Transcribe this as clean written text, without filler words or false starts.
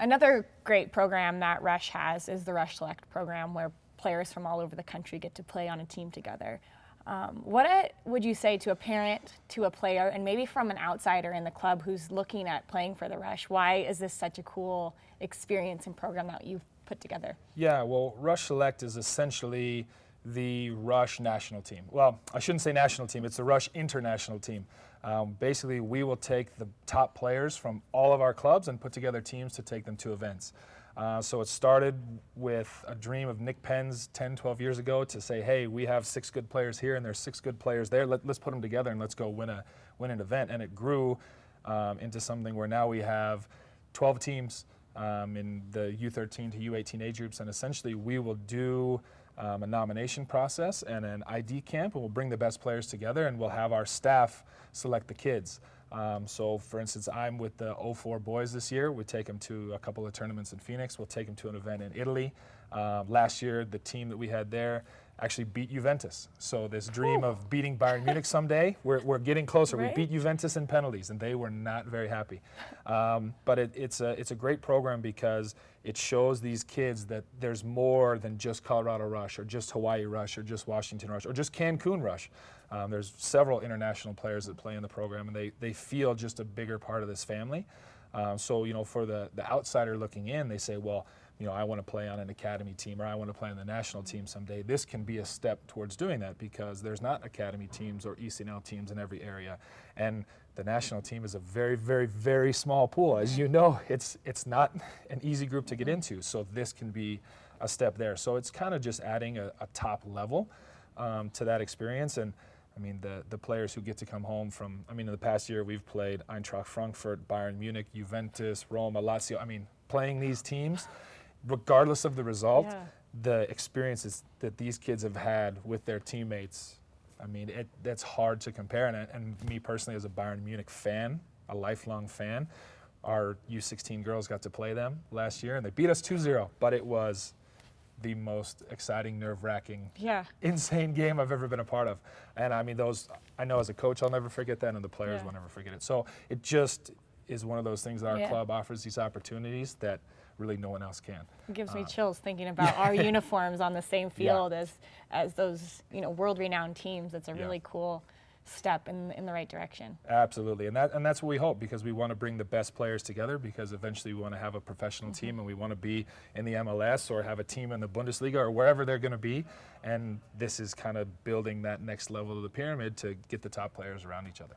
Another great program that Rush has is the Rush Select program, where players from all over the country get to play on a team together. What would you say to a parent, to a player, and maybe from an outsider in the club who's looking at playing for the Rush? Why is this such a cool experience and program that you've put together? Yeah, well, Rush Select is essentially the Rush national team. Well, I shouldn't say national team, it's the Rush international team. Basically, we will take the top players from all of our clubs and put together teams to take them to events. So it started with a dream of Nick Penn's 10, 12 years ago to say, hey, we have 6 good players here and there's 6 good players there. Let's put them together and let's go win an event. And it grew into something where now we have 12 teams in the U13 to U18 age groups, and essentially we will do a nomination process and an ID camp, and we'll bring the best players together and we'll have our staff select the kids. So for instance, I'm with the 04 boys this year. We take them to a couple of tournaments in Phoenix. We'll take them to an event in Italy. Last year, the team that we had there actually beat Juventus. So this dream of beating Bayern Munich someday, we're getting closer. Right? We beat Juventus in penalties, and they were not very happy. But it's a great program because it shows these kids that there's more than just Colorado Rush or just Hawaii Rush or just Washington Rush or just Cancun Rush. There's several international players that play in the program, and they feel just a bigger part of this family. So, you know, for the outsider looking in, they say, well, you know, I want to play on an academy team or I want to play on the national team someday. This can be a step towards doing that because there's not academy teams or ECNL teams in every area. And the national team is a very, very, very small pool. As you know, it's not an easy group to get into. So this can be a step there. So it's kind of just adding a top level to that experience. And I mean, the players who get to come home from, I mean, in the past year we've played Eintracht Frankfurt, Bayern Munich, Juventus, Roma, Lazio. I mean, playing these teams, regardless of the result, the experiences that these kids have had with their teammates, I mean, that's hard to compare. And me personally, as a Bayern Munich fan, a lifelong fan, our U16 girls got to play them last year, and they beat us 2-0, but it was the most exciting, nerve-wracking, insane game I've ever been a part of. And I mean, I know as a coach I'll never forget that, and the players will never forget it. So it just is one of those things that our club offers these opportunities that really no one else can. It gives me chills thinking about our uniforms on the same field as those, you know, world-renowned teams. It's a really cool step in the right direction. Absolutely, and that's what we hope, because we want to bring the best players together, because eventually we want to have a professional team and we want to be in the MLS or have a team in the Bundesliga or wherever they're going to be, and this is kind of building that next level of the pyramid to get the top players around each other.